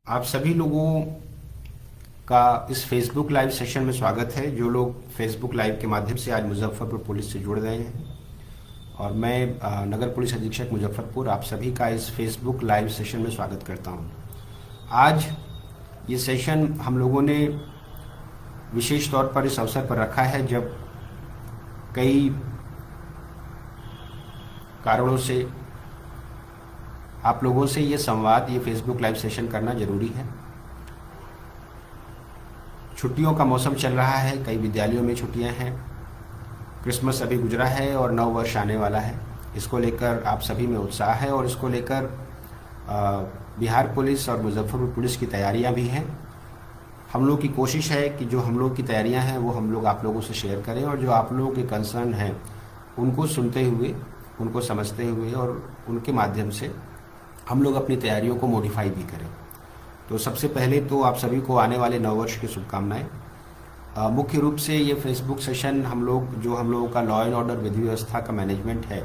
आप सभी लोगों का इस फेसबुक लाइव सेशन में स्वागत है। जो लोग फेसबुक लाइव के माध्यम से आज मुजफ्फरपुर पुलिस से जुड़ रहे हैं, और मैं नगर पुलिस अधीक्षक मुजफ्फरपुर आप सभी का इस फेसबुक लाइव सेशन में स्वागत करता हूं। आज ये सेशन हम लोगों ने विशेष तौर पर इस अवसर पर रखा है जब कई कारणों से आप लोगों से ये संवाद, ये फेसबुक लाइव सेशन करना जरूरी है। छुट्टियों का मौसम चल रहा है, कई विद्यालयों में छुट्टियां हैं, क्रिसमस अभी गुजरा है और नव वर्ष आने वाला है। इसको लेकर आप सभी में उत्साह है और इसको लेकर बिहार पुलिस और मुजफ्फरपुर पुलिस की तैयारियां भी हैं। हम लोग की कोशिश है कि जो हम लोग की तैयारियां हैं वो हम लोग आप लोगों से शेयर करें, और जो आप लोगों के कंसर्न हैं उनको सुनते हुए, उनको समझते हुए और उनके माध्यम से हम लोग अपनी तैयारियों को मॉडिफाई भी करें। तो सबसे पहले तो आप सभी को आने वाले नववर्ष की शुभकामनाएं। मुख्य रूप से ये फेसबुक सेशन हम लोगों का लॉ एंड ऑर्डर विधि व्यवस्था का मैनेजमेंट है,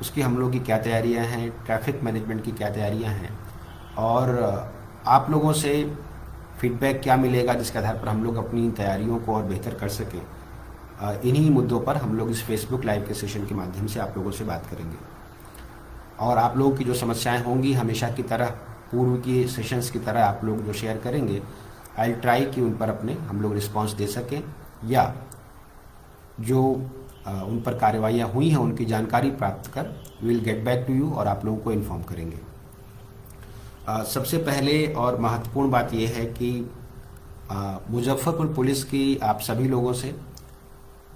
उसकी हम लोग की क्या तैयारियां हैं, ट्रैफिक मैनेजमेंट की क्या तैयारियां हैं, और आप लोगों से फीडबैक क्या मिलेगा जिसके आधार पर हम लोग अपनी तैयारियों को और बेहतर कर सकें। इन्हीं मुद्दों पर हम लोग इस फेसबुक लाइव के सेशन के माध्यम से आप लोगों से बात करेंगे। और आप लोगों की जो समस्याएं होंगी, हमेशा की तरह, पूर्व की सेशंस की तरह आप लोग जो शेयर करेंगे, आई ट्राई कि उन पर हम लोग रिस्पांस दे सकें, या जो उन पर कार्रवाइयाँ हुई हैं उनकी जानकारी प्राप्त कर will get back to you और आप लोगों को इन्फॉर्म करेंगे। सबसे पहले और महत्वपूर्ण बात यह है कि मुजफ्फरपुर पुलिस की आप सभी लोगों से,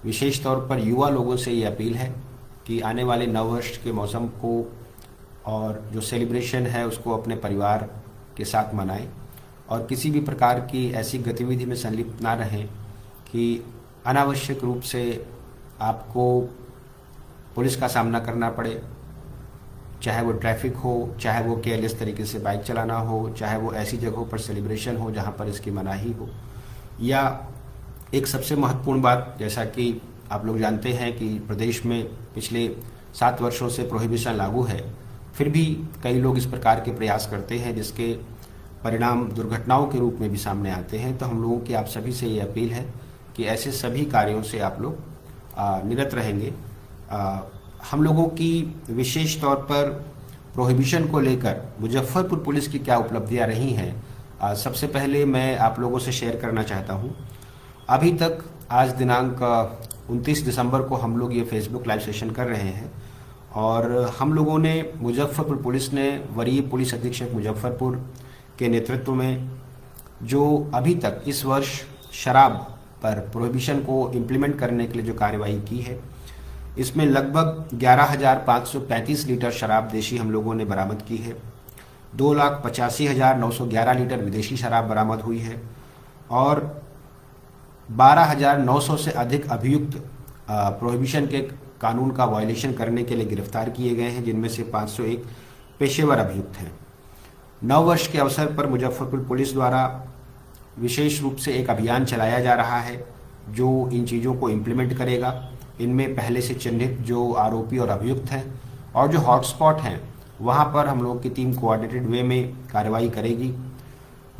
विशेष तौर पर युवा लोगों से ये अपील है कि आने वाले नववर्ष के मौसम को और जो सेलिब्रेशन है उसको अपने परिवार के साथ मनाएं, और किसी भी प्रकार की ऐसी गतिविधि में संलिप्त ना रहें कि अनावश्यक रूप से आपको पुलिस का सामना करना पड़े, चाहे वो ट्रैफिक हो, चाहे वो केयरलेस तरीके से बाइक चलाना हो, चाहे वो ऐसी जगहों पर सेलिब्रेशन हो जहां पर इसकी मनाही हो। या एक सबसे महत्वपूर्ण बात, जैसा कि आप लोग जानते हैं कि प्रदेश में पिछले 7 वर्षों से प्रोहिबिशन लागू है, फिर भी कई लोग इस प्रकार के प्रयास करते हैं जिसके परिणाम दुर्घटनाओं के रूप में भी सामने आते हैं। तो हम लोगों की आप सभी से ये अपील है कि ऐसे सभी कार्यों से आप लोग निरत रहेंगे। हम लोगों की विशेष तौर पर प्रोहिबिशन को लेकर मुजफ्फरपुर पुलिस की क्या उपलब्धियां रही हैं, सबसे पहले मैं आप लोगों से शेयर करना चाहता हूं। अभी तक आज दिनांक 29 दिसंबर को हम लोग ये फेसबुक लाइव सेशन कर रहे हैं, और हम लोगों ने, मुजफ्फरपुर पुलिस ने वरीय पुलिस अधीक्षक मुजफ्फरपुर के नेतृत्व में जो अभी तक इस वर्ष शराब पर प्रोहिबिशन को इम्प्लीमेंट करने के लिए जो कार्यवाही की है, इसमें लगभग 11,535 लीटर शराब देशी हम लोगों ने बरामद की है। 2,85,911 लीटर विदेशी शराब बरामद हुई है, और 12,900 से अधिक अभियुक्त प्रोहिबिशन के कानून का वायलेशन करने के लिए गिरफ्तार किए गए हैं, जिनमें से 501 पेशेवर अभियुक्त हैं। नव वर्ष के अवसर पर मुजफ्फरपुर पुलिस द्वारा विशेष रूप से एक अभियान चलाया जा रहा है जो इन चीज़ों को इम्प्लीमेंट करेगा। इनमें पहले से चिन्हित जो आरोपी और अभियुक्त हैं और जो हॉटस्पॉट हैं वहाँ पर हम लोग की टीम कोऑर्डिनेटेड वे में कार्रवाई करेगी।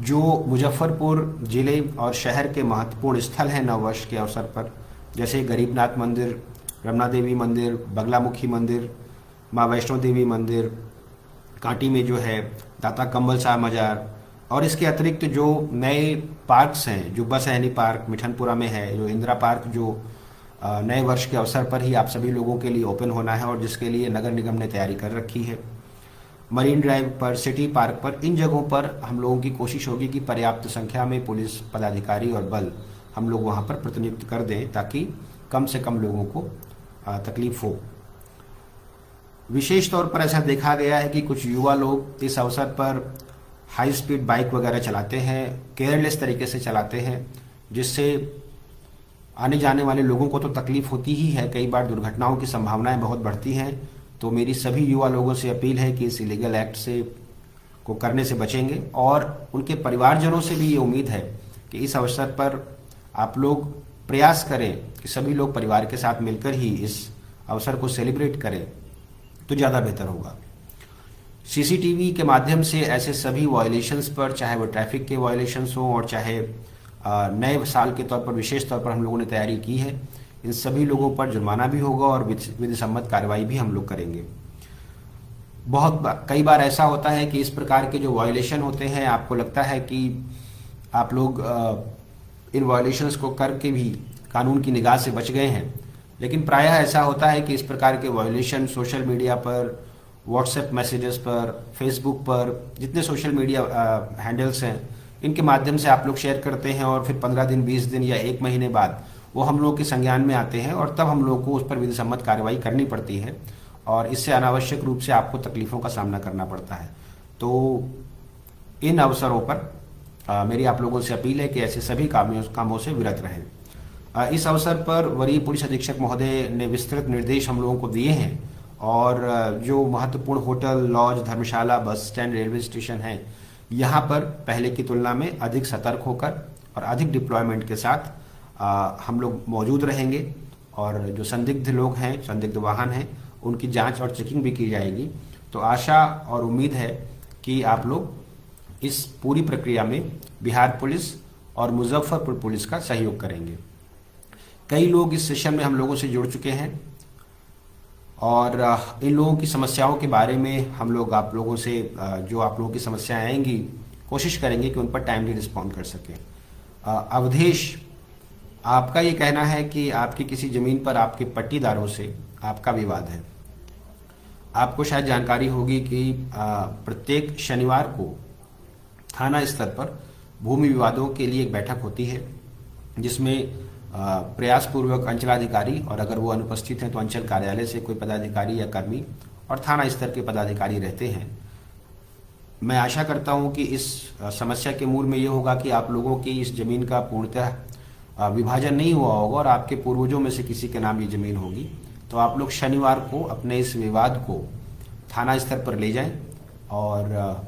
जो मुजफ्फरपुर जिले और शहर के महत्वपूर्ण स्थल हैं नववर्ष के अवसर पर, जैसे गरीबनाथ मंदिर, रमना देवी मंदिर, बगलामुखी मंदिर, माँ वैष्णो देवी मंदिर, कांटी में जो है दाता कम्बल शाह मजार, और इसके अतिरिक्त जो नए पार्क्स हैं, जो बस ऐनी पार्क मिठनपुरा में है, जो इंदिरा पार्क जो नए वर्ष के अवसर पर ही आप सभी लोगों के लिए ओपन होना है और जिसके लिए नगर निगम ने तैयारी कर रखी है, मरीन ड्राइव पर, सिटी पार्क पर, इन जगहों पर हम लोगों की कोशिश होगी कि पर्याप्त संख्या में पुलिस पदाधिकारी और बल हम लोग वहाँ पर प्रतिनियुक्त कर दें ताकि कम से कम लोगों को तकलीफ हो। विशेष तौर पर ऐसा देखा गया है कि कुछ युवा लोग इस अवसर पर हाई स्पीड बाइक वगैरह चलाते हैं, केयरलेस तरीके से चलाते हैं, जिससे आने जाने वाले लोगों को तो तकलीफ होती ही है, कई बार दुर्घटनाओं की संभावनाएं बहुत बढ़ती हैं। तो मेरी सभी युवा लोगों से अपील है कि इस इलीगल एक्ट से को करने से बचेंगे, और उनके परिवारजनों से भी ये उम्मीद है कि इस अवसर पर आप लोग प्रयास करें कि सभी लोग परिवार के साथ मिलकर ही इस अवसर को सेलिब्रेट करें तो ज़्यादा बेहतर होगा। सीसीटीवी के माध्यम से ऐसे सभी वायलेशंस पर, चाहे वो ट्रैफिक के वायलेशंस हों और चाहे नए साल के तौर पर विशेष तौर पर हम लोगों ने तैयारी की है, इन सभी लोगों पर जुर्माना भी होगा और विधि सम्मत कार्रवाई भी हम लोग करेंगे। कई बार ऐसा होता है कि इस प्रकार के जो वायलेशन होते हैं, आपको लगता है कि आप लोग इन वायलेशंस को करके भी कानून की निगाह से बच गए हैं, लेकिन प्रायः ऐसा होता है कि इस प्रकार के वायलेशन सोशल मीडिया पर, व्हाट्सएप मैसेजेस पर, फेसबुक पर, जितने सोशल मीडिया हैंडल्स हैं, इनके माध्यम से आप लोग शेयर करते हैं और फिर 15 दिन, 20 दिन या 1 महीने बाद वो हम लोग के संज्ञान में आते हैं और तब हम लोग को उस पर विधि सम्मत कार्रवाई करनी पड़ती है और इससे अनावश्यक रूप से आपको तकलीफ़ों का सामना करना पड़ता है। तो इन अवसरों पर मेरी आप लोगों से अपील है कि ऐसे सभी कामों से विरत रहें। इस अवसर पर वरीय पुलिस अधीक्षक महोदय ने विस्तृत निर्देश हम लोगों को दिए हैं और जो महत्वपूर्ण होटल, लॉज, धर्मशाला, बस स्टैंड, रेलवे स्टेशन है, यहाँ पर पहले की तुलना में अधिक सतर्क होकर और अधिक डिप्लॉयमेंट के साथ हम लोग मौजूद रहेंगे और जो संदिग्ध लोग हैं, संदिग्ध वाहन हैं, उनकी जांच और चेकिंग भी की जाएगी। तो आशा और उम्मीद है कि आप लोग इस पूरी प्रक्रिया में बिहार पुलिस और मुजफ्फरपुर पुलिस का सहयोग करेंगे। कई लोग इस सेशन में हम लोगों से जुड़ चुके हैं और इन लोगों की समस्याओं के बारे में हम लोग आप लोगों से जो आप लोगों की समस्याएं आएंगी, कोशिश करेंगे कि उन पर टाइमली रिस्पॉन्ड कर सकें। अवधेश, आपका ये कहना है कि आपकी किसी ज़मीन पर आपके पट्टीदारों से आपका विवाद है। आपको शायद जानकारी होगी कि प्रत्येक शनिवार को थाना स्तर पर भूमि विवादों के लिए एक बैठक होती है जिसमें प्रयासपूर्वक अंचलाधिकारी और अगर वो अनुपस्थित हैं तो अंचल कार्यालय से कोई पदाधिकारी या कर्मी और थाना स्तर के पदाधिकारी रहते हैं। मैं आशा करता हूं कि इस समस्या के मूल में ये होगा कि आप लोगों की इस ज़मीन का पूर्णतः विभाजन नहीं हुआ होगा और आपके पूर्वजों में से किसी के नाम ये ज़मीन होगी। तो आप लोग शनिवार को अपने इस विवाद को थाना स्तर पर ले जाएं और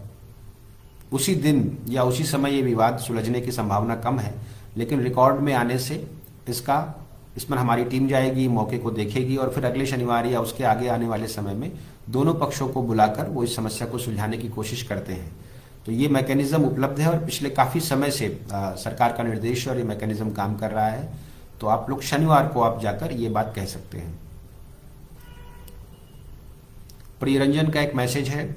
उसी दिन या उसी समय ये विवाद सुलझने की संभावना कम है, लेकिन रिकॉर्ड में आने से इसमें हमारी टीम जाएगी, मौके को देखेगी और फिर अगले शनिवार या उसके आगे आने वाले समय में दोनों पक्षों को बुलाकर वो इस समस्या को सुलझाने की कोशिश करते हैं। तो ये मैकेनिज्म उपलब्ध है और पिछले काफ़ी समय से सरकार का निर्देश और ये मैकेनिज्म काम कर रहा है। तो आप लोग शनिवार को आप जाकर ये बात कह सकते हैं। प्रियरंजन का एक मैसेज है।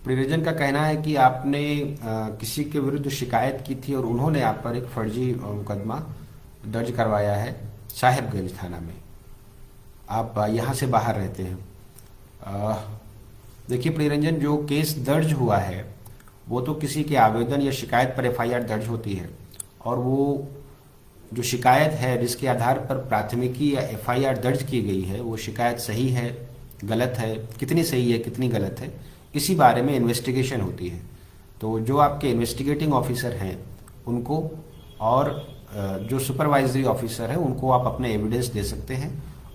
प्रियरंजन का कहना है कि आपने किसी के विरुद्ध शिकायत की थी और उन्होंने आप पर एक फर्जी मुकदमा दर्ज करवाया है साहेबगंज थाना में। आप यहाँ से बाहर रहते हैं। देखिए प्रियरंजन, जो केस दर्ज हुआ है वो तो किसी के आवेदन या शिकायत पर एफआईआर दर्ज होती है और वो जो शिकायत है जिसके आधार पर प्राथमिकी या एफआईआर दर्ज की गई है वो शिकायत सही है, गलत है, कितनी सही है, कितनी गलत है, इसी बारे में इन्वेस्टिगेशन होती है। तो जो आपके इन्वेस्टिगेटिंग ऑफिसर हैं उनको और जो सुपरवाइजरी ऑफिसर हैं उनको आप अपने एविडेंस दे सकते हैं।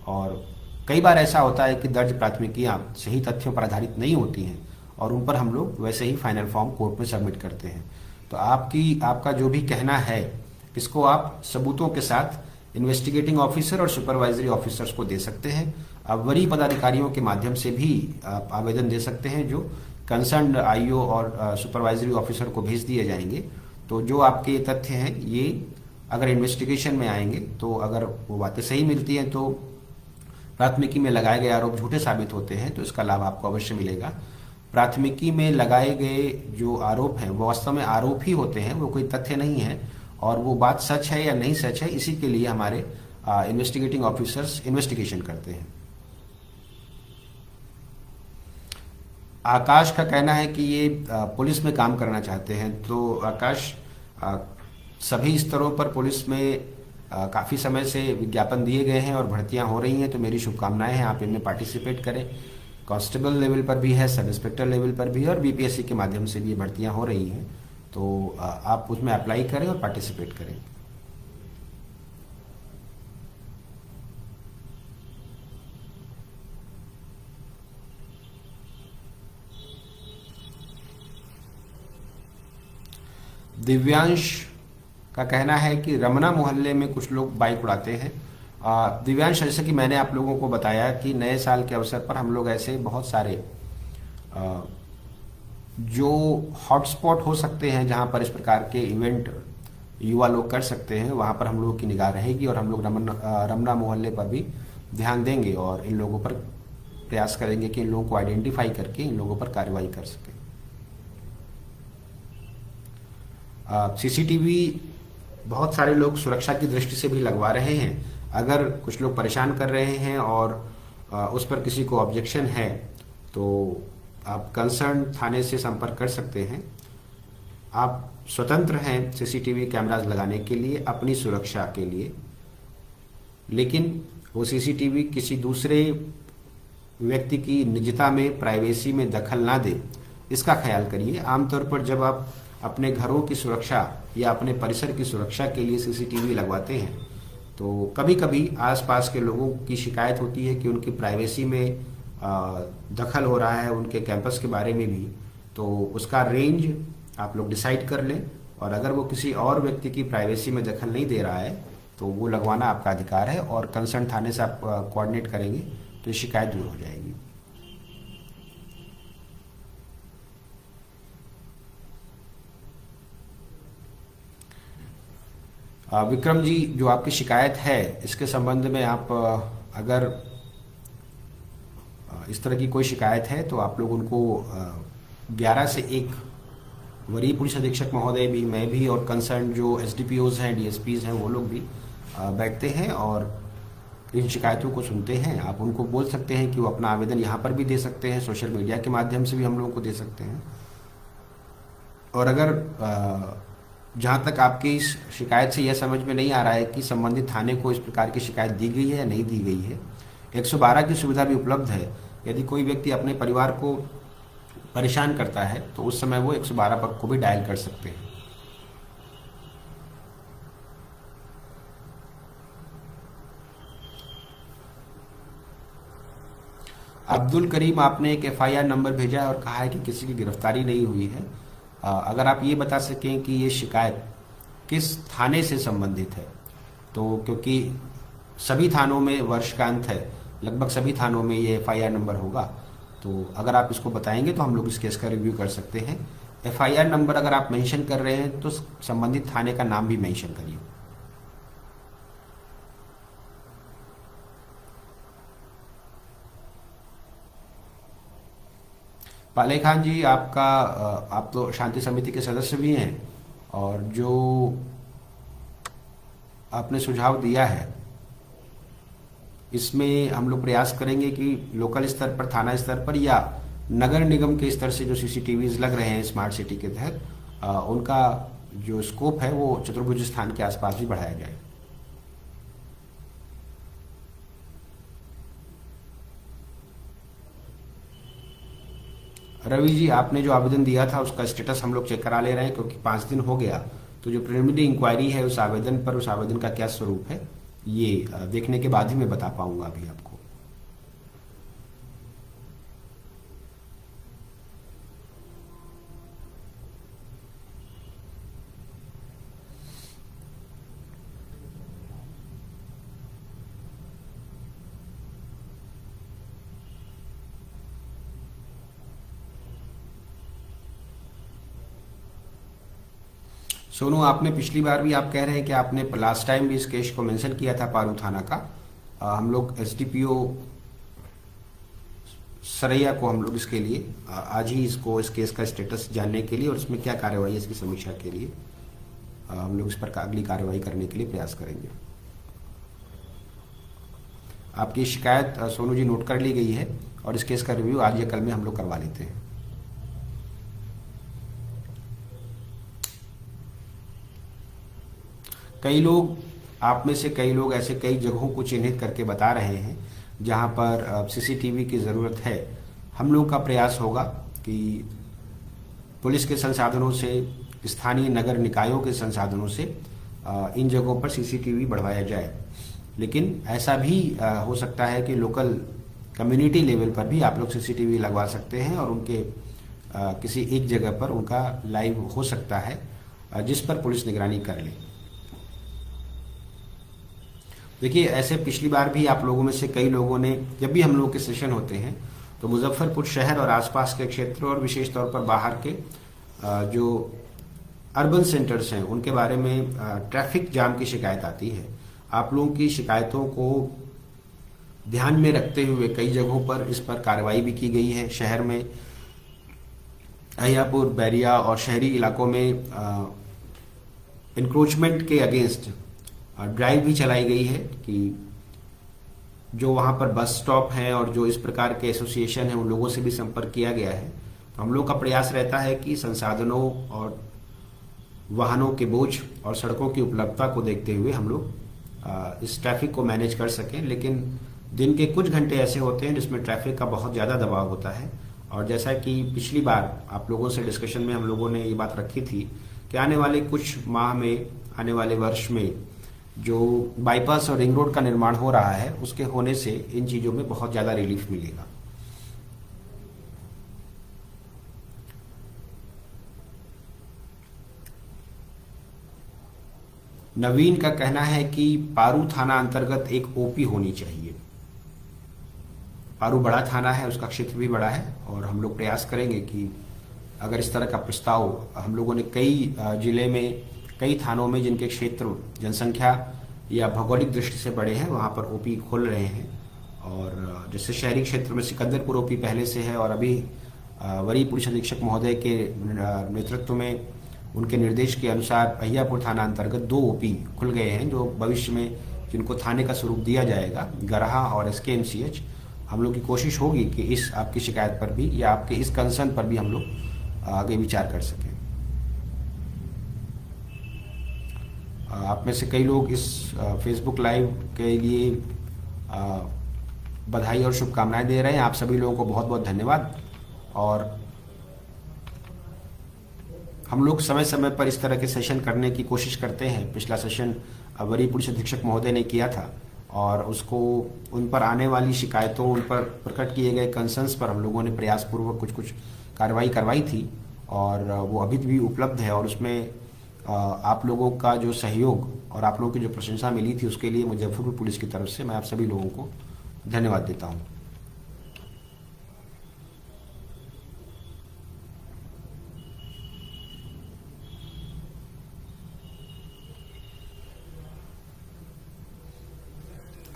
और कई बार ऐसा होता है कि दर्ज प्राथमिकियाँ सही तथ्यों पर आधारित नहीं होती हैं और उन पर हम लोग वैसे ही फाइनल फॉर्म कोर्ट में सबमिट करते हैं। तो आपका जो भी कहना है इसको आप सबूतों के साथ इन्वेस्टिगेटिंग ऑफिसर और सुपरवाइजरी ऑफिसर्स को दे सकते हैं। आप वरीय पदाधिकारियों के माध्यम से भी आप आवेदन दे सकते हैं जो कंसर्न्ड आईओ और सुपरवाइजरी ऑफिसर को भेज दिए जाएंगे। तो जो आपके तथ्य हैं ये अगर इन्वेस्टिगेशन में आएंगे तो अगर वो बातें सही मिलती हैं तो प्राथमिकी में लगाए गए आरोप झूठे साबित होते हैं तो इसका लाभ आपको अवश्य मिलेगा। प्राथमिकी में लगाए गए जो आरोप हैं वो वास्तव में आरोप ही होते हैं, वो कोई तथ्य नहीं है और वो बात सच है या नहीं सच है इसी के लिए हमारे इन्वेस्टिगेटिंग ऑफिसर्स इन्वेस्टिगेशन करते हैं। आकाश का कहना है कि ये पुलिस में काम करना चाहते हैं। तो आकाश, सभी स्तरों पर पुलिस में काफ़ी समय से विज्ञापन दिए गए हैं और भर्तियां हो रही हैं, तो मेरी शुभकामनाएं हैं आप इनमें पार्टिसिपेट करें। कांस्टेबल लेवल पर भी है, सब इंस्पेक्टर लेवल पर भी है और बीपीएससी के माध्यम से भी ये भर्तियां हो रही हैं। तो आप उसमें अप्लाई करें और पार्टिसिपेट करें। दिव्यांश का कहना है कि रमना मोहल्ले में कुछ लोग बाइक उड़ाते हैं। दिव्यांश, जैसे कि मैंने आप लोगों को बताया कि नए साल के अवसर पर हम लोग ऐसे बहुत सारे जो हॉटस्पॉट हो सकते हैं जहां पर इस प्रकार के इवेंट युवा लोग कर सकते हैं, वहां पर हम लोगों की निगाह रहेगी और हम लोग रमना मोहल्ले पर भी ध्यान देंगे और इन लोगों पर प्रयास करेंगे कि इन लोगों को आइडेंटिफाई करके इन लोगों पर कार्रवाई कर सकें। सीसीटीवी बहुत सारे लोग सुरक्षा की दृष्टि से भी लगवा रहे हैं। अगर कुछ लोग परेशान कर रहे हैं और उस पर किसी को ऑब्जेक्शन है तो आप कंसर्न थाने से संपर्क कर सकते हैं। आप स्वतंत्र हैं सीसीटीवी कैमराज लगाने के लिए अपनी सुरक्षा के लिए, लेकिन वो सीसीटीवी किसी दूसरे व्यक्ति की निजता में, प्राइवेसी में दखल ना दे, इसका ख्याल करिए। आमतौर पर जब आप अपने घरों की सुरक्षा या अपने परिसर की सुरक्षा के लिए सीसीटीवी लगवाते हैं तो कभी कभी आसपास के लोगों की शिकायत होती है कि उनकी प्राइवेसी में दखल हो रहा है, उनके कैंपस के बारे में भी। तो उसका रेंज आप लोग डिसाइड कर लें और अगर वो किसी और व्यक्ति की प्राइवेसी में दखल नहीं दे रहा है तो वो लगवाना आपका अधिकार है और कंसर्न थाने से आप कोऑर्डिनेट करेंगे तो ये शिकायत दूर हो जाएगी। विक्रम जी, जो आपकी शिकायत है इसके संबंध में आप अगर इस तरह की कोई शिकायत है तो आप लोग उनको 11 से 1 वरीय पुलिस अधीक्षक महोदय भी, मैं भी और कंसर्न जो एसडीपीओज हैं, डीएसपीज हैं, वो लोग भी बैठते हैं और इन शिकायतों को सुनते हैं। आप उनको बोल सकते हैं कि वो अपना आवेदन यहाँ पर भी दे सकते हैं, सोशल मीडिया के माध्यम से भी हम लोगों को दे सकते हैं। और अगर जहाँ तक आपकी इस शिकायत से यह समझ में नहीं आ रहा है कि संबंधित थाने को इस प्रकार की शिकायत दी गई है या नहीं दी गई है, 112 की सुविधा भी उपलब्ध है। यदि कोई व्यक्ति अपने परिवार को परेशान करता है तो उस समय वो 112 पर को भी डायल कर सकते हैं। अब्दुल करीम, आपने एक एफआईआर नंबर भेजा है और कहा है कि किसी की गिरफ्तारी नहीं हुई है। अगर आप ये बता सकें कि ये शिकायत किस थाने से संबंधित है, तो क्योंकि सभी थानों में वर्ष का अंत है, लगभग सभी थानों में ये एफआईआर नंबर होगा, तो अगर आप इसको बताएंगे तो हम लोग इस केस का रिव्यू कर सकते हैं। एफआईआर नंबर अगर आप मेंशन कर रहे हैं तो संबंधित थाने का नाम भी मेंशन करिए। पाले खान जी, आप तो शांति समिति के सदस्य भी हैं और जो आपने सुझाव दिया है इसमें हम लोग प्रयास करेंगे कि लोकल स्तर पर, थाना स्तर पर या नगर निगम के स्तर से जो सीसीटीवीज लग रहे हैं स्मार्ट सिटी के तहत, उनका जो स्कोप है वो चतुर्भुज स्थान के आसपास भी बढ़ाया जाए। रवि जी, आपने जो आवेदन दिया था उसका स्टेटस हम लोग चेक करा ले रहे हैं क्योंकि 5 दिन हो गया, तो जो प्रिलिमिनरी इंक्वायरी है उस आवेदन पर, उस आवेदन का क्या स्वरूप है ये देखने के बाद ही मैं बता पाऊंगा अभी आपको। सोनू, आपने पिछली बार भी, आप कह रहे हैं कि आपने लास्ट टाइम भी इस केस को मेंशन किया था पारू थाना का। हम लोग एसडीपीओ सरैया को हम लोग इसके लिए आज ही इसको, इस केस का स्टेटस जानने के लिए और इसमें क्या कार्रवाई है इसकी समीक्षा के लिए हम लोग इस पर अगली कार्रवाई करने के लिए प्रयास करेंगे। आपकी शिकायत सोनू जी नोट कर ली गई है और इस केस का रिव्यू आज या कल में हम लोग करवा लेते हैं। कई लोग, आप में से कई लोग ऐसे कई जगहों को चिन्हित करके बता रहे हैं जहां पर सीसीटीवी की ज़रूरत है। हम लोग का प्रयास होगा कि पुलिस के संसाधनों से, स्थानीय नगर निकायों के संसाधनों से इन जगहों पर सीसीटीवी बढ़वाया जाए, लेकिन ऐसा भी हो सकता है कि लोकल कम्युनिटी लेवल पर भी आप लोग सीसीटीवी लगवा सकते हैं और उनके किसी एक जगह पर उनका लाइव हो सकता है जिस पर पुलिस निगरानी कर ले। देखिए, ऐसे पिछली बार भी आप लोगों में से कई लोगों ने, जब भी हम लोगों के सेशन होते हैं तो मुजफ्फरपुर शहर और आसपास के क्षेत्र और विशेष तौर पर बाहर के जो अर्बन सेंटर्स हैं उनके बारे में ट्रैफिक जाम की शिकायत आती है। आप लोगों की शिकायतों को ध्यान में रखते हुए कई जगहों पर इस पर कार्रवाई भी की गई है। शहर में अहियापुर, बैरिया और शहरी इलाकों में इंक्रोचमेंट के अगेंस्ट ड्राइव भी चलाई गई है कि जो वहाँ पर बस स्टॉप हैं और जो इस प्रकार के एसोसिएशन हैं उन लोगों से भी संपर्क किया गया है। तो हम लोग का प्रयास रहता है कि संसाधनों और वाहनों के बोझ और सड़कों की उपलब्धता को देखते हुए हम लोग इस ट्रैफिक को मैनेज कर सकें। लेकिन दिन के कुछ घंटे ऐसे होते हैं जिसमें ट्रैफिक का बहुत ज़्यादा दबाव होता है, और जैसा कि पिछली बार आप लोगों से डिस्कशन में हम लोगों ने ये बात रखी थी कि आने वाले कुछ माह में, आने वाले वर्ष में जो बाईपास और रिंग रोड का निर्माण हो रहा है उसके होने से इन चीज़ों में बहुत ज़्यादा रिलीफ मिलेगा। नवीन का कहना है कि पारू थाना अंतर्गत एक ओपी होनी चाहिए। पारू बड़ा थाना है, उसका क्षेत्र भी बड़ा है, और हम लोग प्रयास करेंगे कि अगर इस तरह का प्रस्ताव, हम लोगों ने कई जिले में, कई थानों में जिनके क्षेत्र जनसंख्या या भौगोलिक दृष्टि से बड़े हैं वहाँ पर ओपी खोल रहे हैं। और जैसे शहरी क्षेत्र में सिकंदरपुर ओपी पहले से है, और अभी वरीय पुलिस अधीक्षक महोदय के नेतृत्व में उनके निर्देश के अनुसार अहियापुर थाना अंतर्गत 2 ओपी खुल गए हैं, जो भविष्य में जिनको थाने का स्वरूप दिया जाएगा, गरहा और SKMCH। हम लोग की कोशिश होगी कि इस आपकी शिकायत पर भी या आपके इस कंसर्न पर भी हम लोग आगे विचार कर सकें। आप में से कई लोग इस फेसबुक लाइव के लिए बधाई और शुभकामनाएं दे रहे हैं। आप सभी लोगों को बहुत बहुत धन्यवाद। और हम लोग समय समय पर इस तरह के सेशन करने की कोशिश करते हैं। पिछला सेशन वरीय पुलिस अधीक्षक महोदय ने किया था, और उसको, उन पर आने वाली शिकायतों, उन पर प्रकट किए गए कंसर्न्स पर हम लोगों ने प्रयासपूर्वक कुछ कार्रवाई करवाई थी, और वो अभी भी उपलब्ध है। और उसमें आप लोगों का जो सहयोग और आप लोगों की जो प्रशंसा मिली थी उसके लिए मुजफ्फरपुर पुलिस की तरफ से मैं आप सभी लोगों को धन्यवाद देता हूँ।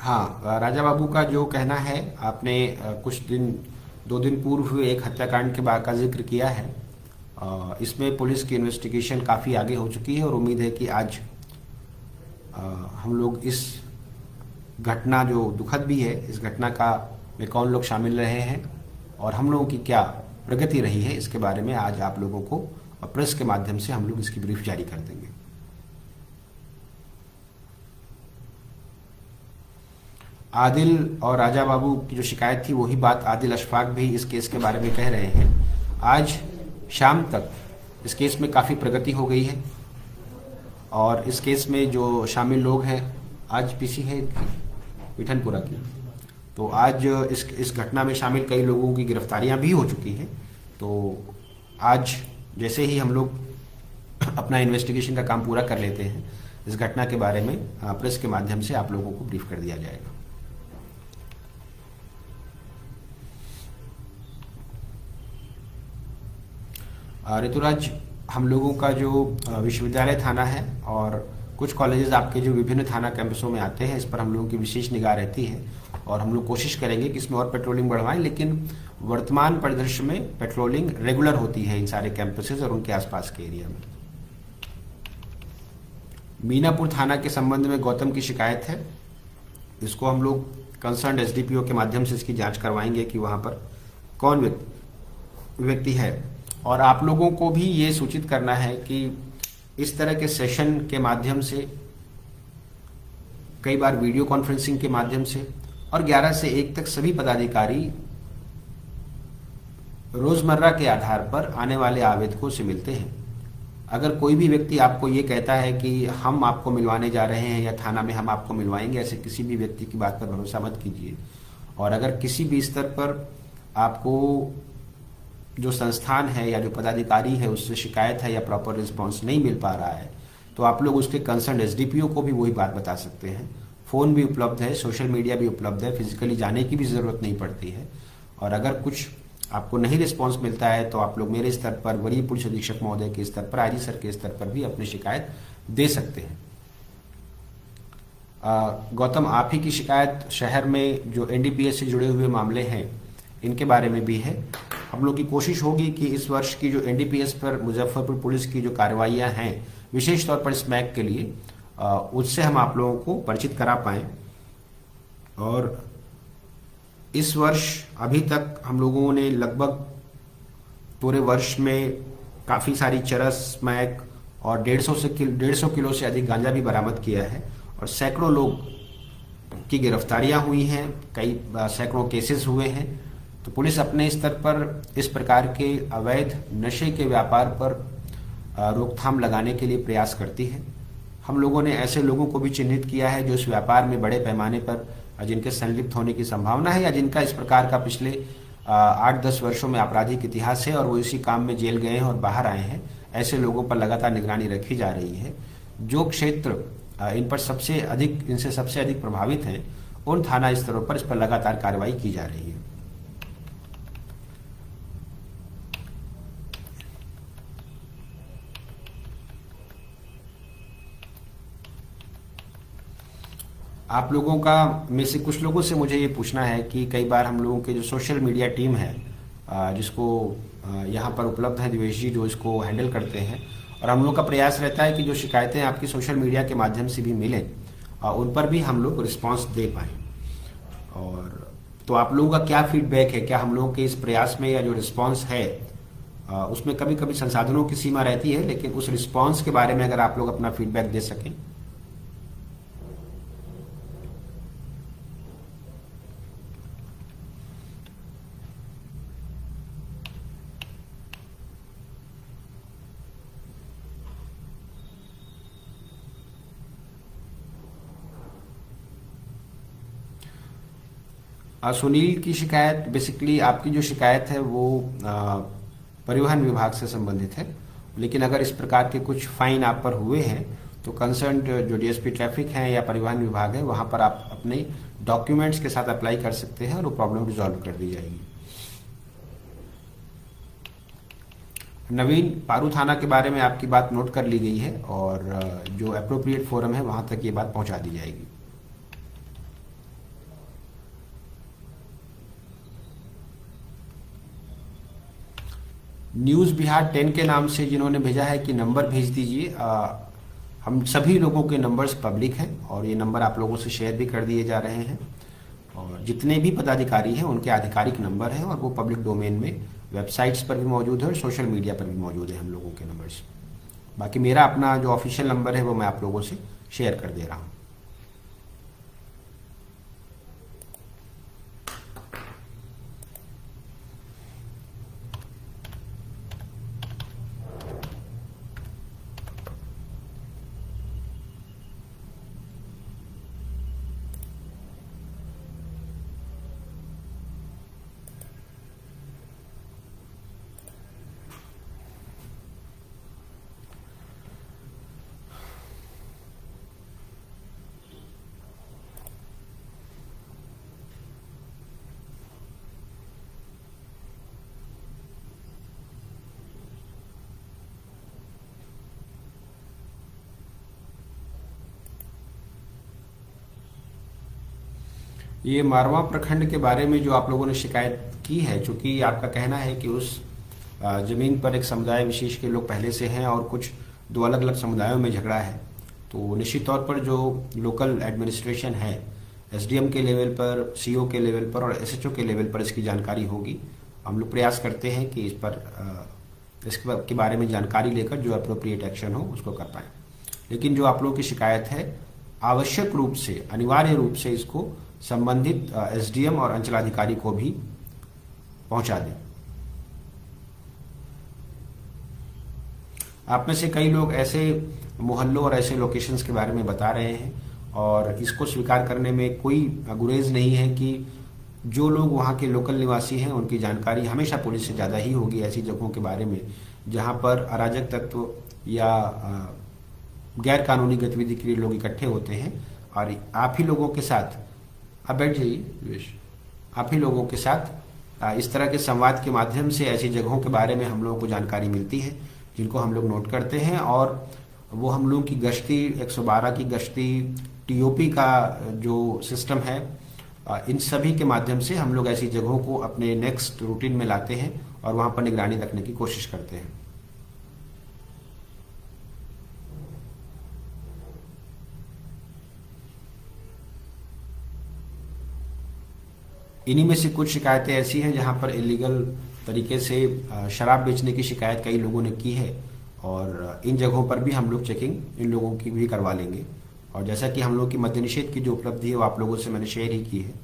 हाँ, राजा बाबू का जो कहना है, आपने कुछ दिन, 2 दिन पूर्व हुए एक हत्याकांड के बाद का जिक्र किया है। इसमें पुलिस की इन्वेस्टिगेशन काफ़ी आगे हो चुकी है, और उम्मीद है कि आज हम लोग इस घटना, जो दुखद भी है, इस घटना का में कौन लोग शामिल रहे हैं और हम लोगों की क्या प्रगति रही है, इसके बारे में आज आप लोगों को प्रेस के माध्यम से हम लोग इसकी ब्रीफ जारी कर देंगे। आदिल और राजा बाबू की जो शिकायत थी, वही बात आदिल अशफाक भी इस केस के बारे में कह रहे हैं। आज शाम तक इस केस में काफ़ी प्रगति हो गई है, और इस केस में जो शामिल लोग हैं, आज पीसी है पीठनपुरा की, तो आज इस घटना में शामिल कई लोगों की गिरफ्तारियां भी हो चुकी हैं। तो आज जैसे ही हम लोग अपना इन्वेस्टिगेशन का काम पूरा कर लेते हैं, इस घटना के बारे में प्रेस के माध्यम से आप लोगों को ब्रीफ कर दिया जाएगा। ऋतुराज, हम लोगों का जो विश्वविद्यालय थाना है और कुछ कॉलेजेस आपके जो विभिन्न थाना कैंपसों में आते हैं, इस पर हम लोगों की विशेष निगाह रहती है, और हम लोग कोशिश करेंगे कि इसमें और पेट्रोलिंग बढ़वाएं। लेकिन वर्तमान परिदृश्य में पेट्रोलिंग रेगुलर होती है इन सारे कैंपसेस और उनके आसपास के एरिया में। मीनापुर थाना के संबंध में गौतम की शिकायत है, इसको हम लोग कंसर्न SDPO के माध्यम से इसकी जांच करवाएंगे कि वहाँ पर कौन व्यक्ति है। और आप लोगों को भी ये सूचित करना है कि इस तरह के सेशन के माध्यम से, कई बार वीडियो कॉन्फ्रेंसिंग के माध्यम से, और 11 से 1 तक सभी पदाधिकारी रोजमर्रा के आधार पर आने वाले आवेदकों से मिलते हैं। अगर कोई भी व्यक्ति आपको ये कहता है कि हम आपको मिलवाने जा रहे हैं या थाना में हम आपको मिलवाएंगे, ऐसे किसी भी व्यक्ति की बात पर भरोसा मत कीजिए। और अगर किसी भी स्तर पर आपको जो संस्थान है या जो पदाधिकारी है उससे शिकायत है या प्रॉपर रिस्पॉन्स नहीं मिल पा रहा है, तो आप लोग उसके कंसर्न एसडीपीओ को भी वही बात बता सकते हैं। फ़ोन भी उपलब्ध है, सोशल मीडिया भी उपलब्ध है, फिजिकली जाने की भी ज़रूरत नहीं पड़ती है। और अगर कुछ आपको नहीं रिस्पॉन्स मिलता है तो आप लोग मेरे स्तर पर, वरीय पुलिस अधीक्षक महोदय के स्तर पर, आईजी सर के स्तर पर भी अपनी शिकायत दे सकते हैं। गौतम, आप ही की शिकायत शहर में जो एनडीपीएस से जुड़े हुए मामले हैं इनके बारे में भी है। हम लोग की कोशिश होगी कि इस वर्ष की जो एनडीपीएस पर मुजफ्फरपुर पुलिस की जो कार्रवाइयाँ हैं, विशेष तौर पर स्मैक के लिए, उससे हम आप लोगों को परिचित करा पाएँ। और इस वर्ष अभी तक हम लोगों ने लगभग पूरे वर्ष में काफ़ी सारी चरस, स्मैक और 150 किलो से अधिक गांजा भी बरामद किया है और सैकड़ों लोग की गिरफ्तारियां हुई हैं, कई सैकड़ों केसेस हुए हैं। तो पुलिस अपने स्तर पर इस प्रकार के अवैध नशे के व्यापार पर रोकथाम लगाने के लिए प्रयास करती है। हम लोगों ने ऐसे लोगों को भी चिन्हित किया है जो इस व्यापार में बड़े पैमाने पर जिनके संलिप्त होने की संभावना है या जिनका इस प्रकार का पिछले 8-10 वर्षों में आपराधिक इतिहास है और वो इसी काम में जेल गए हैं और बाहर आए हैं। ऐसे लोगों पर लगातार निगरानी रखी जा रही है। जो क्षेत्र इनसे सबसे अधिक प्रभावित हैं, उन थाना स्तरों पर इस पर लगातार कार्रवाई की जा रही है। आप लोगों का में से कुछ लोगों से मुझे ये पूछना है कि कई बार हम लोगों के जो सोशल मीडिया टीम है, जिसको यहाँ पर उपलब्ध है दिवेश जी, जो इसको हैंडल करते हैं, और हम लोग का प्रयास रहता है कि जो शिकायतें आपकी सोशल मीडिया के माध्यम से भी मिलें उन पर भी हम लोग रिस्पांस दे पाएँ। और तो आप लोगों का क्या फीडबैक है? क्या हम लोगों के इस प्रयास में या जो रिस्पांस है उसमें कभी कभी संसाधनों की सीमा रहती है, लेकिन उस रिस्पांस के बारे में अगर आप लोग अपना फीडबैक दे सकें। सुनील की शिकायत, बेसिकली आपकी जो शिकायत है वो परिवहन विभाग से संबंधित है, लेकिन अगर इस प्रकार के कुछ फाइन आप पर हुए हैं तो कंसर्न जो डीएसपी ट्रैफिक है या परिवहन विभाग है, वहां पर आप अपने डॉक्यूमेंट्स के साथ अप्लाई कर सकते हैं और वो प्रॉब्लम रिजॉल्व कर दी जाएगी। नवीन, पारू थाना के बारे में आपकी बात नोट कर ली गई है और जो अप्रोप्रिएट फोरम है वहां तक ये बात पहुंचा दी जाएगी। न्यूज़ बिहार 10 के नाम से जिन्होंने भेजा है कि नंबर भेज दीजिए, हम सभी लोगों के नंबर्स पब्लिक हैं और ये नंबर आप लोगों से शेयर भी कर दिए जा रहे हैं। और जितने भी पदाधिकारी हैं उनके आधिकारिक नंबर हैं और वो पब्लिक डोमेन में वेबसाइट्स पर भी मौजूद है और सोशल मीडिया पर भी मौजूद है हम लोगों के नंबर्स। बाकी मेरा अपना जो ऑफिशियल नंबर है वो मैं आप लोगों से शेयर कर दे रहा हूँ। ये मारवा प्रखंड के बारे में जो आप लोगों ने शिकायत की है, चूंकि आपका कहना है कि उस जमीन पर एक समुदाय विशेष के लोग पहले से हैं और कुछ दो अलग अलग समुदायों में झगड़ा है, तो निश्चित तौर पर जो लोकल एडमिनिस्ट्रेशन है, एसडीएम के लेवल पर, सीओ के लेवल पर और एसएचओ के लेवल पर इसकी जानकारी होगी। हम लोग प्रयास करते हैं कि इसके बारे में जानकारी लेकर जो अप्रोप्रिएट एक्शन हो उसको कर पाएँ। लेकिन जो आप लोगों की शिकायत है, आवश्यक रूप से, अनिवार्य रूप से इसको संबंधित एसडीएम और अंचलाधिकारी को भी पहुंचा दें। आप में से कई लोग ऐसे मोहल्लों और ऐसे लोकेशंस के बारे में बता रहे हैं और इसको स्वीकार करने में कोई गुरेज नहीं है कि जो लोग वहाँ के लोकल निवासी हैं उनकी जानकारी हमेशा पुलिस से ज़्यादा ही होगी ऐसी जगहों के बारे में जहाँ पर अराजक तत्व या गैर कानूनी गतिविधि के लिए लोग इकट्ठे होते हैं। और आप ही लोगों के साथ, आप बैठ जाइए विवेश, आप ही लोगों के साथ इस तरह के संवाद के माध्यम से ऐसी जगहों के बारे में हम लोगों को जानकारी मिलती है जिनको हम लोग नोट करते हैं। और वो हम लोगों की गश्ती 112 की गश्ती टीओपी का जो सिस्टम है, इन सभी के माध्यम से हम लोग ऐसी जगहों को अपने नेक्स्ट रूटीन में लाते हैं और वहां पर निगरानी रखने की कोशिश करते हैं। इन्हीं में से कुछ शिकायतें ऐसी हैं जहां पर इलीगल तरीके से शराब बेचने की शिकायत कई लोगों ने की है और इन जगहों पर भी हम लोग चेकिंग इन लोगों की भी करवा लेंगे। और जैसा कि हम लोग की मद्य निषेध की जो उपलब्धि है वो आप लोगों से मैंने शेयर ही की है।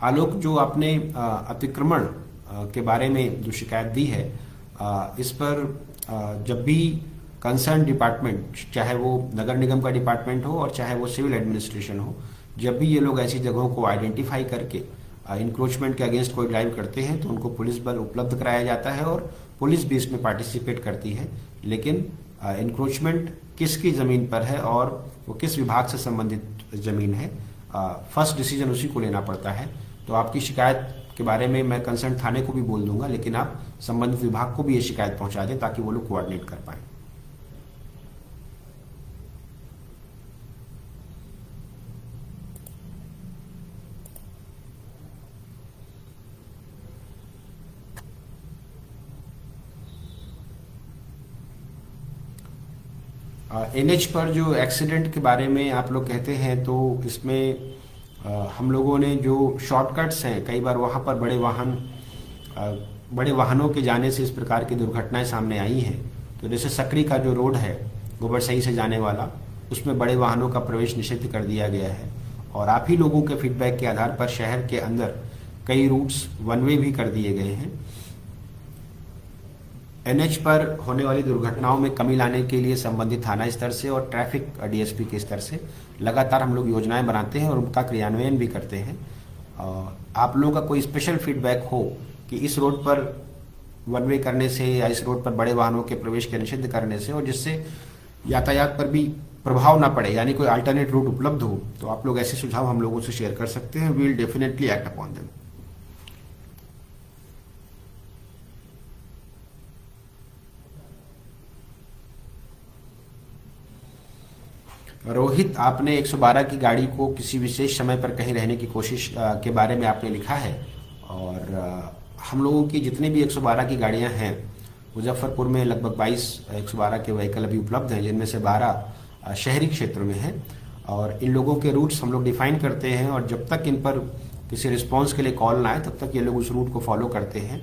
आलोक, जो आपने अतिक्रमण के बारे में जो शिकायत दी है, इस पर जब भी कंसर्न डिपार्टमेंट, चाहे वो नगर निगम का डिपार्टमेंट हो और चाहे वो सिविल एडमिनिस्ट्रेशन हो, जब भी ये लोग ऐसी जगहों को आइडेंटिफाई करके इंक्रोचमेंट के अगेंस्ट कोई ड्राइव करते हैं तो उनको पुलिस बल उपलब्ध कराया जाता है और पुलिस भी इसमें पार्टिसिपेट करती है। लेकिन इंक्रोचमेंट किसकी ज़मीन पर है और वो किस विभाग से संबंधित ज़मीन है, फर्स्ट डिसीजन उसी को लेना पड़ता है। तो आपकी शिकायत के बारे में मैं कंसर्न थाने को भी बोल दूंगा, लेकिन आप संबंधित विभाग को भी ये शिकायत पहुंचा दें ताकि वो लोग कोऑर्डिनेट कर पाए। एनएच पर जो एक्सीडेंट के बारे में आप लोग कहते हैं, तो इसमें हम लोगों ने जो शॉर्टकट्स हैं, कई बार वहाँ पर बड़े वाहनों के जाने से इस प्रकार की दुर्घटनाएं सामने आई हैं। तो जैसे सकरी का जो रोड है गोबरसही से जाने वाला, उसमें बड़े वाहनों का प्रवेश निषिद्ध कर दिया गया है। और आप ही लोगों के फीडबैक के आधार पर शहर के अंदर कई रूट्स वन वे भी कर दिए गए हैं। एनएच पर होने वाली दुर्घटनाओं में कमी लाने के लिए संबंधित थाना स्तर से और ट्रैफिक डीएसपी के स्तर से लगातार हम लोग योजनाएं बनाते हैं और उनका क्रियान्वयन भी करते हैं। आप लोगों का कोई स्पेशल फीडबैक हो कि इस रोड पर वन वे करने से या इस रोड पर बड़े वाहनों के प्रवेश के निषिद्ध करने से और जिससे यातायात पर भी प्रभाव ना पड़े, यानी कोई अल्टरनेट रूट उपलब्ध हो, तो आप लोग ऐसे सुझाव हम लोगों से शेयर कर सकते हैं। We will definitely act upon them. Rohit, आपने 112 की गाड़ी को किसी विशेष समय पर कहीं रहने की कोशिश के बारे में आपने लिखा है। और हम लोगों की जितनी भी 112 की गाड़ियां हैं, मुजफ्फरपुर में लगभग 22 112 के व्हीकल अभी उपलब्ध हैं, जिनमें से 12 शहरी क्षेत्र में हैं। और इन लोगों के रूट्स हम लोग डिफाइन करते हैं और जब तक इन पर किसी रिस्पॉन्स के लिए कॉल ना आए तब तक ये लोग उस रूट को फॉलो करते हैं।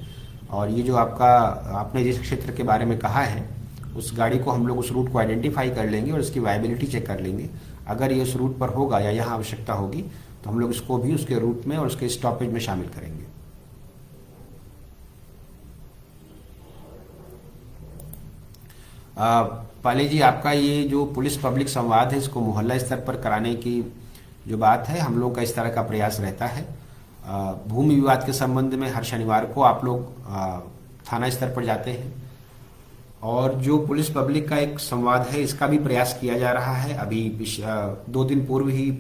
और ये जो आपने जिस क्षेत्र के बारे में कहा है, उस गाड़ी को हम लोग उस रूट को आइडेंटिफाई कर लेंगे और इसकी वायबिलिटी चेक कर लेंगे। अगर ये उस रूट पर होगा या यहाँ आवश्यकता होगी तो हम लोग इसको भी उसके रूट में और उसके स्टॉपेज में शामिल करेंगे। पाले जी, आपका ये जो पुलिस पब्लिक संवाद है, इसको मोहल्ला स्तर पर कराने की जो बात है, हम लोग का इस तरह का प्रयास रहता है। भूमि विवाद के संबंध में हर शनिवार को आप लोग थाना स्तर पर जाते हैं और जो पुलिस पब्लिक का एक संवाद है, इसका भी प्रयास किया जा रहा है। अभी 2 दिन पूर्व ही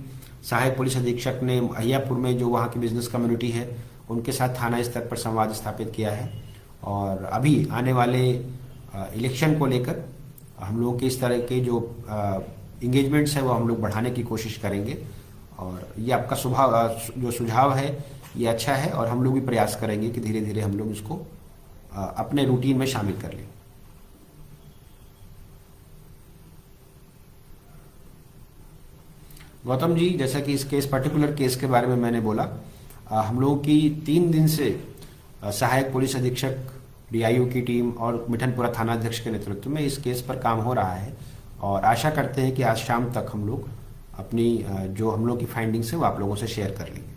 सहायक पुलिस अधीक्षक ने अहियापुर में जो वहाँ की बिजनेस कम्युनिटी है उनके साथ थाना स्तर पर संवाद स्थापित किया है। और अभी आने वाले इलेक्शन को लेकर हम लोग के इस तरह के जो इंगेजमेंट्स है वो हम लोग बढ़ाने की कोशिश करेंगे। और ये आपका जो सुझाव है ये अच्छा है और हम लोग भी प्रयास करेंगे कि धीरे धीरे हम लोग इसको अपने रूटीन में शामिल कर लें। गौतम जी, जैसा कि इस पर्टिकुलर केस के बारे में मैंने बोला, हम लोगों की 3 दिन से सहायक पुलिस अधीक्षक, डीआईओ की टीम और मिठनपुरा थाना अध्यक्ष के नेतृत्व में इस केस पर काम हो रहा है और आशा करते हैं कि आज शाम तक हम लोग अपनी जो हम लोग की फाइंडिंग्स है वो आप लोगों से शेयर कर लेंगे।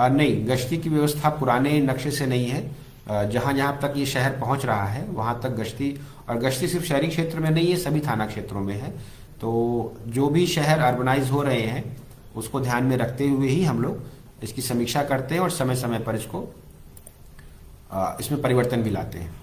नहीं, गश्ती की व्यवस्था पुराने नक्शे से नहीं है। जहाँ जहाँ तक ये शहर पहुँच रहा है वहाँ तक गश्ती, और गश्ती सिर्फ शहरी क्षेत्र में नहीं है, सभी थाना क्षेत्रों में है। तो जो भी शहर अर्बनाइज हो रहे हैं उसको ध्यान में रखते हुए ही हम लोग इसकी समीक्षा करते हैं और समय समय पर इसमें परिवर्तन भी लाते हैं।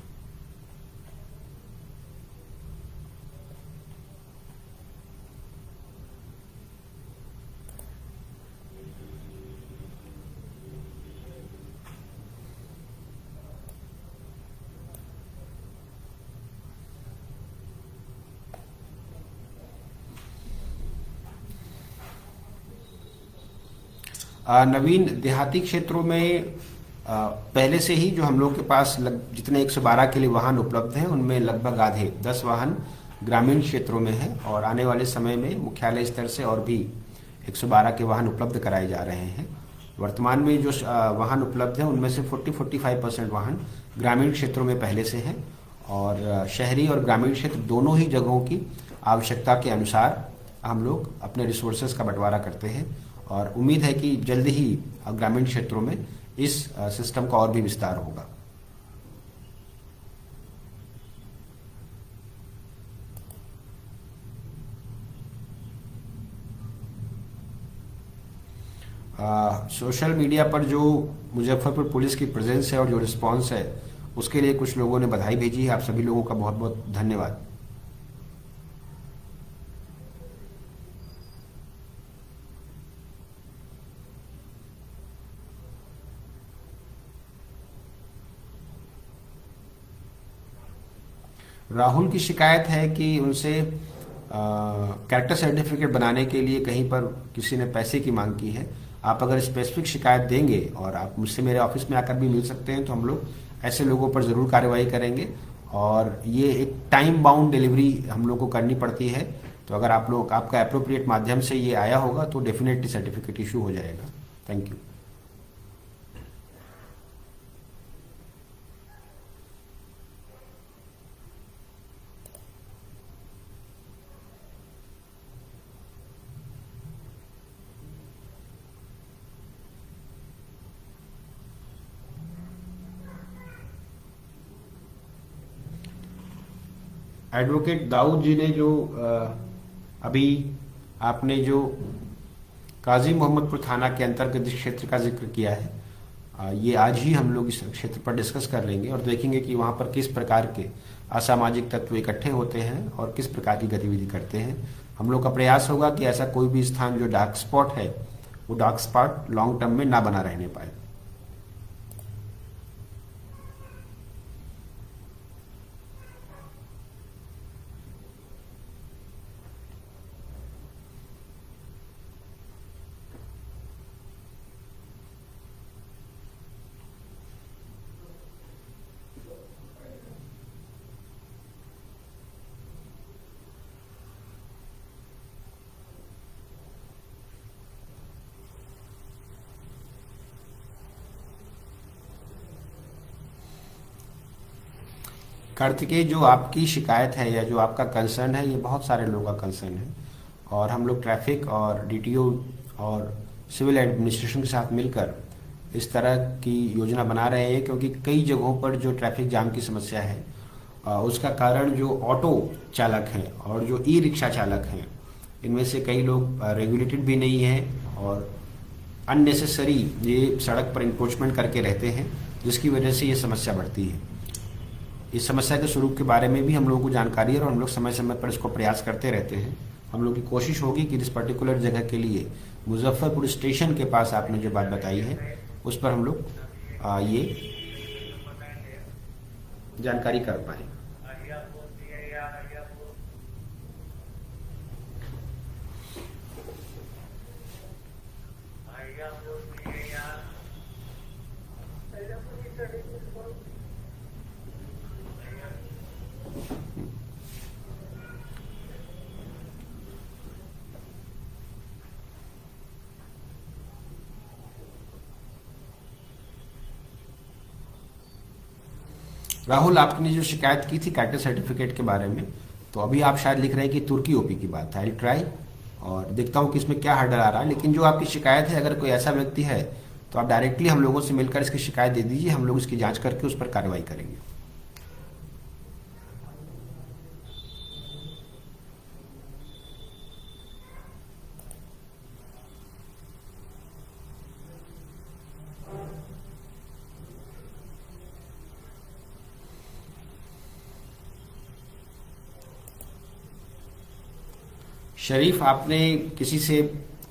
नवीन देहाती क्षेत्रों में पहले से ही जो हम लोग के पास जितने 112 के लिए वाहन उपलब्ध हैं उनमें लगभग आधे 10 वाहन ग्रामीण क्षेत्रों में हैं, और आने वाले समय में मुख्यालय स्तर से और भी 112 के वाहन उपलब्ध कराए जा रहे हैं। वर्तमान में जो वाहन उपलब्ध हैं उनमें से 40-45% वाहन ग्रामीण क्षेत्रों में पहले से हैं, और शहरी और ग्रामीण क्षेत्र दोनों ही जगहों की आवश्यकता के अनुसार हम लोग अपने रिसोर्सेज का बंटवारा करते हैं, और उम्मीद है कि जल्द ही ग्रामीण क्षेत्रों में इस सिस्टम का और भी विस्तार होगा। सोशल मीडिया पर जो मुजफ्फरपुर पुलिस की प्रेजेंस है और जो रिस्पांस है उसके लिए कुछ लोगों ने बधाई भेजी है। आप सभी लोगों का बहुत बहुत धन्यवाद। राहुल की शिकायत है कि उनसे कैरेक्टर सर्टिफिकेट बनाने के लिए कहीं पर किसी ने पैसे की मांग की है। आप अगर स्पेसिफिक शिकायत देंगे और आप मुझसे मेरे ऑफिस में आकर भी मिल सकते हैं, तो हम लोग ऐसे लोगों पर ज़रूर कार्रवाई करेंगे। और ये एक टाइम बाउंड डिलीवरी हम लोग को करनी पड़ती है, तो अगर आप लोग आपका अप्रोप्रिएट माध्यम से ये आया होगा तो डेफिनेटली सर्टिफिकेट इशू हो जाएगा। Thank you. एडवोकेट दाऊद जी ने जो अभी आपने जो काजी मोहम्मदपुर थाना के अंतर्गत इस क्षेत्र का जिक्र किया है, ये आज ही हम लोग इस क्षेत्र पर डिस्कस कर लेंगे और देखेंगे कि वहाँ पर किस प्रकार के असामाजिक तत्व इकट्ठे होते हैं और किस प्रकार की गतिविधि करते हैं। हम लोग का प्रयास होगा कि ऐसा कोई भी स्थान जो डार्क स्पॉट है वो डार्क स्पॉट लॉन्ग टर्म में ना बना रहने पाए। कार्तिकेय, जो आपकी शिकायत है या जो आपका कंसर्न है, ये बहुत सारे लोगों का कंसर्न है, और हम लोग ट्रैफिक और डीटीओ और सिविल एडमिनिस्ट्रेशन के साथ मिलकर इस तरह की योजना बना रहे हैं, क्योंकि कई जगहों पर जो ट्रैफिक जाम की समस्या है उसका कारण जो ऑटो चालक हैं और जो ई रिक्शा चालक हैं, इनमें से कई लोग रेगुलेटेड भी नहीं हैं और अननेसेसरी ये सड़क पर इंक्रोचमेंट करके रहते हैं, जिसकी वजह से ये समस्या बढ़ती है। इस समस्या के स्वरूप के बारे में भी हम लोगों को जानकारी है और हम लोग समय समय पर इसको प्रयास करते रहते हैं। हम लोग की कोशिश होगी कि इस पर्टिकुलर जगह के लिए मुजफ्फरपुर स्टेशन के पास आपने जो बात बताई है उस पर हम लोग ये जानकारी कर पाए। राहुल, आपने जो शिकायत की थी कैरेक्टर सर्टिफिकेट के बारे में, तो अभी आप शायद लिख रहे हैं कि तुर्की ओपी की बात है। आई ट्राई और देखता हूँ कि इसमें क्या हर्डल आ रहा है, लेकिन जो आपकी शिकायत है, अगर कोई ऐसा व्यक्ति है तो आप डायरेक्टली हम लोगों से मिलकर इसकी शिकायत दे दीजिए, हम लोग इसकी जांच करके उस पर कार्रवाई करेंगे। शरीफ, आपने किसी से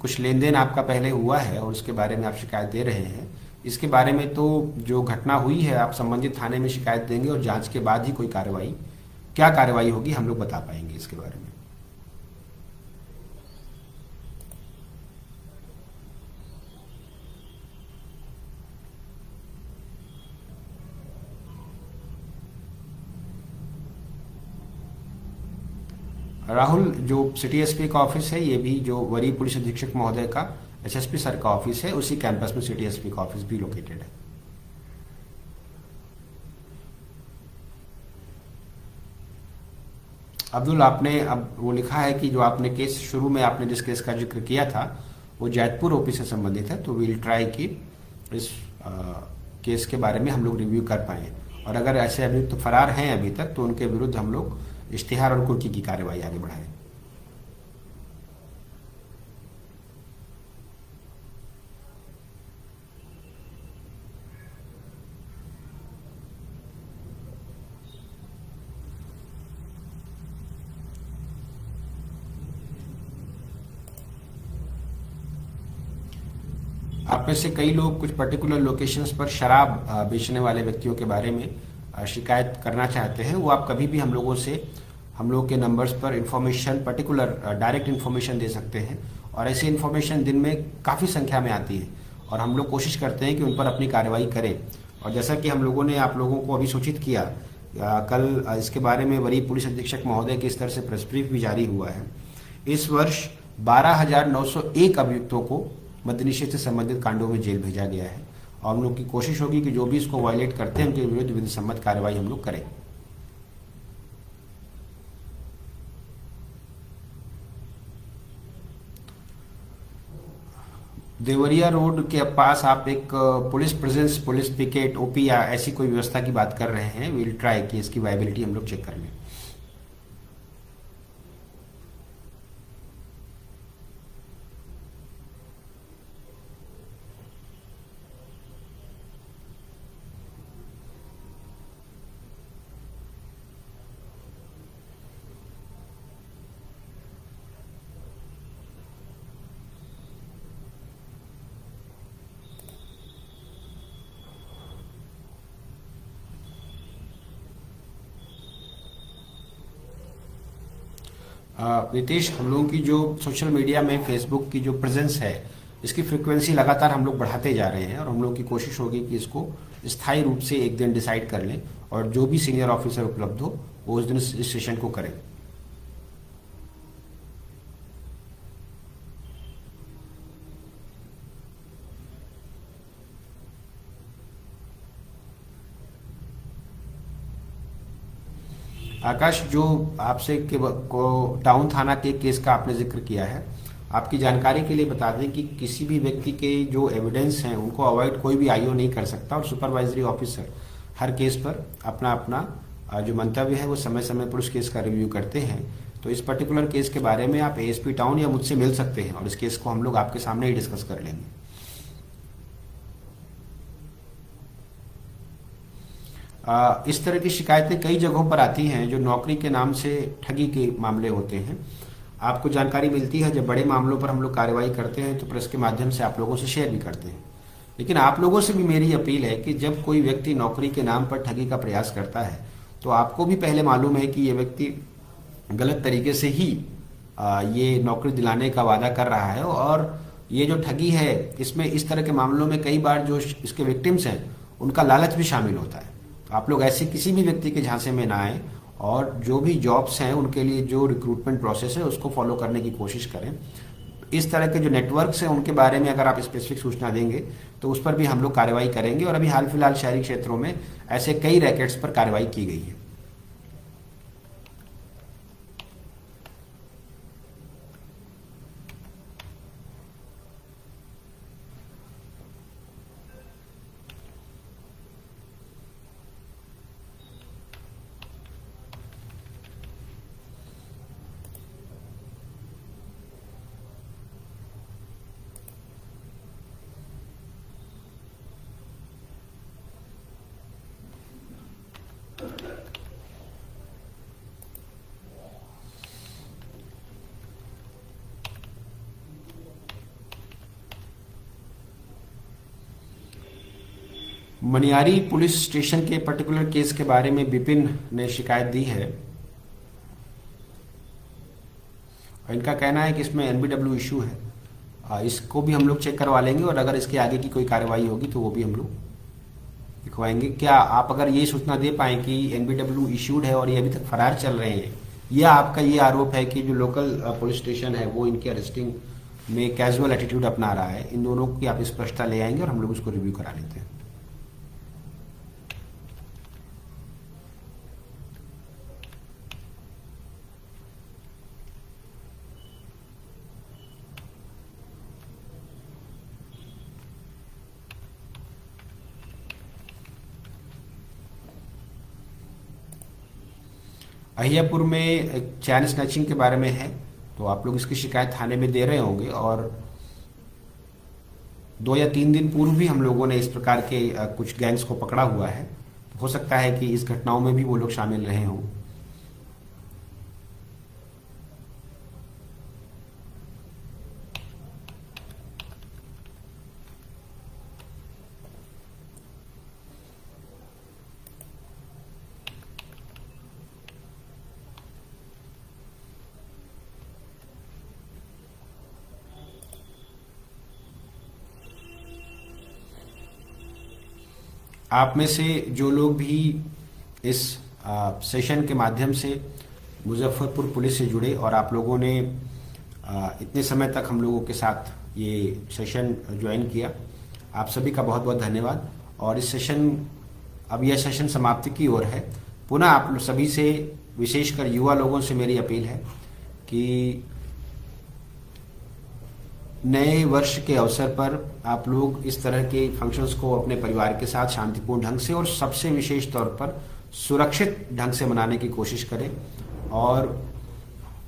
कुछ लेन देन आपका पहले हुआ है और उसके बारे में आप शिकायत दे रहे हैं। इसके बारे में तो जो घटना हुई है आप संबंधित थाने में शिकायत देंगे और जांच के बाद ही कोई कार्रवाई, क्या कार्रवाई होगी हम लोग बता पाएंगे इसके बारे में। राहुल, जो सिटी एसपी का ऑफिस है ये भी जो वरीय पुलिस अधीक्षक महोदय का एसएसपी सर का ऑफिस है, उसी कैंपस में सिटी एसपी का ऑफिस भी लोकेटेड है। अब्दुल, आपने अब वो लिखा है कि जो आपने केस शुरू में आपने जिस केस का जिक्र किया था वो जैतपुर ओपी से संबंधित है, तो वील ट्राई कि इस केस के बारे में हम लोग रिव्यू कर पाए, और अगर ऐसे अभियुक्त तो फरार हैं अभी तक तो उनके विरुद्ध हम लोग इश्तिहार और कुर्की की कार्रवाई आगे बढ़ाएं। आप में से कई लोग कुछ पर्टिकुलर लोकेशंस पर शराब बेचने वाले व्यक्तियों के बारे में शिकायत करना चाहते हैं। वो आप कभी भी हम लोगों से, हम लोग के नंबर्स पर इंफॉर्मेशन, पर्टिकुलर डायरेक्ट इन्फॉर्मेशन दे सकते हैं, और ऐसी इन्फॉर्मेशन दिन में काफ़ी संख्या में आती है और हम लोग कोशिश करते हैं कि उन पर अपनी कार्रवाई करें। और जैसा कि हम लोगों ने आप लोगों को अभी सूचित किया, कल इसके बारे में वरीय पुलिस अधीक्षक महोदय के स्तर से प्रेस ब्रीफ भी जारी हुआ है। इस वर्ष 12,901 अभियुक्तों को मद्य निषेध से संबंधित कांडों में जेल भेजा गया है, और हम लोग की कोशिश होगी कि जो भी इसको वायलेट करते हैं उनके विरुद्ध विधि सम्मत कार्रवाई हम लोग करें। देवरिया रोड के पास आप एक police presence, police picket, OP या ऐसी कोई व्यवस्था की बात कर रहे हैं। विल ट्राई कि इसकी वायबिलिटी हम लोग चेक कर लें। नीतीश, हम लोगों की जो सोशल मीडिया में फेसबुक की जो प्रेजेंस है, इसकी फ्रिक्वेंसी लगातार हम लोग बढ़ाते जा रहे हैं, और हम लोग की कोशिश होगी कि इसको स्थायी रूप से एक दिन डिसाइड कर लें और जो भी सीनियर ऑफिसर उपलब्ध हो वो उस दिन इस सेशन को करें। आकाश, जो आपसे को टाउन थाना के केस का आपने जिक्र किया है, आपकी जानकारी के लिए बता दें कि किसी भी व्यक्ति के जो एविडेंस हैं उनको अवॉइड कोई भी आईओ नहीं कर सकता, और सुपरवाइजरी ऑफिसर हर केस पर अपना अपना जो मंतव्य है वो समय समय पर उस केस का रिव्यू करते हैं। तो इस पर्टिकुलर केस के बारे में आप एएसपी टाउन या मुझसे मिल सकते हैं और इस केस को हम लोग आपके सामने ही डिस्कस कर लेंगे। इस तरह की शिकायतें कई जगहों पर आती हैं जो नौकरी के नाम से ठगी के मामले होते हैं। आपको जानकारी मिलती है, जब बड़े मामलों पर हम लोग कार्रवाई करते हैं तो प्रेस के माध्यम से आप लोगों से शेयर भी करते हैं। लेकिन आप लोगों से भी मेरी अपील है कि जब कोई व्यक्ति नौकरी के नाम पर ठगी का प्रयास करता है तो आपको भी पहले मालूम है कि ये व्यक्ति गलत तरीके से ही ये नौकरी दिलाने का वादा कर रहा है, और ये जो ठगी है इसमें इस तरह के मामलों में कई बार जो इसके विक्टिम्स हैं उनका लालच भी शामिल होता है। तो आप लोग ऐसे किसी भी व्यक्ति के झांसे में ना आए, और जो भी जॉब्स हैं उनके लिए जो रिक्रूटमेंट प्रोसेस है उसको फॉलो करने की कोशिश करें। इस तरह के जो नेटवर्क्स हैं उनके बारे में अगर आप स्पेसिफिक सूचना देंगे तो उस पर भी हम लोग कार्रवाई करेंगे, और अभी हाल फिलहाल शहरी क्षेत्रों में ऐसे कई रैकेट्स पर कार्रवाई की गई है। मनियारी पुलिस स्टेशन के पर्टिकुलर केस के बारे में विपिन ने शिकायत दी है। इनका कहना है कि इसमें एनबीडब्ल्यू इशू है। इसको भी हम लोग चेक करवा लेंगे और अगर इसके आगे की कोई कार्रवाई होगी तो वो भी हम लोग दिखवाएंगे। क्या आप अगर ये सूचना दे पाएँ कि एनबीडब्ल्यू इशूड है और ये अभी तक फरार चल रहे हैं, या आपका ये आरोप है कि जो लोकल पुलिस स्टेशन है वो इनके अरेस्टिंग में कैजुअल एटीट्यूड अपना रहा है? इन दोनों की आप स्पष्टता ले आएंगे और हम लोग उसको रिव्यू करा लेते हैं। अहियापुर में एक चैन स्नैचिंग के बारे में है, तो आप लोग इसकी शिकायत थाने में दे रहे होंगे और 2 या 3 दिन पूर्व भी हम लोगों ने इस प्रकार के कुछ गैंग्स को पकड़ा हुआ है। हो सकता है कि इस घटनाओं में भी वो लोग शामिल रहे हों। आप में से जो लोग भी इस सेशन के माध्यम से मुजफ्फरपुर पुलिस से जुड़े और आप लोगों ने इतने समय तक हम लोगों के साथ ये सेशन ज्वाइन किया, आप सभी का बहुत बहुत धन्यवाद। और इस सेशन, अब यह सेशन समाप्ति की ओर है। पुनः आप सभी से, विशेषकर युवा लोगों से मेरी अपील है कि नए वर्ष के अवसर पर आप लोग इस तरह के फंक्शंस को अपने परिवार के साथ शांतिपूर्ण ढंग से और सबसे विशेष तौर पर सुरक्षित ढंग से मनाने की कोशिश करें और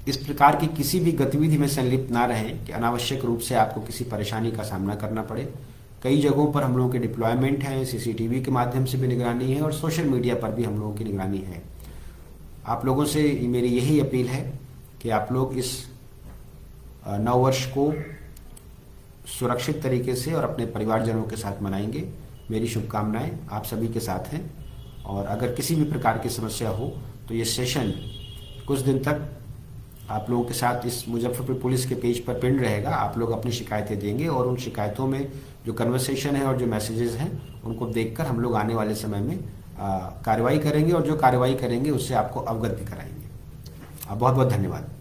इस प्रकार की किसी भी गतिविधि में संलिप्त ना रहें कि अनावश्यक रूप से आपको किसी परेशानी का सामना करना पड़े। कई जगहों पर हम लोगों के डिप्लॉयमेंट है, सीसीटीवी के माध्यम से भी निगरानी है और सोशल मीडिया पर भी हम लोगों की निगरानी है। आप लोगों से मेरी यही अपील है कि आप लोग इस नववर्ष को सुरक्षित तरीके से और अपने परिवारजनों के साथ मनाएंगे। मेरी शुभकामनाएं आप सभी के साथ हैं और अगर किसी भी प्रकार की समस्या हो तो ये सेशन कुछ दिन तक आप लोगों के साथ इस मुजफ्फरपुर पुलिस के पेज पर पिन रहेगा। आप लोग अपनी शिकायतें देंगे और उन शिकायतों में जो कन्वर्सेशन है और जो मैसेजेस हैं उनको देखकर हम लोग आने वाले समय में कार्रवाई करेंगे और जो कार्रवाई करेंगे उससे आपको अवगत भी कराएंगे। बहुत बहुत धन्यवाद।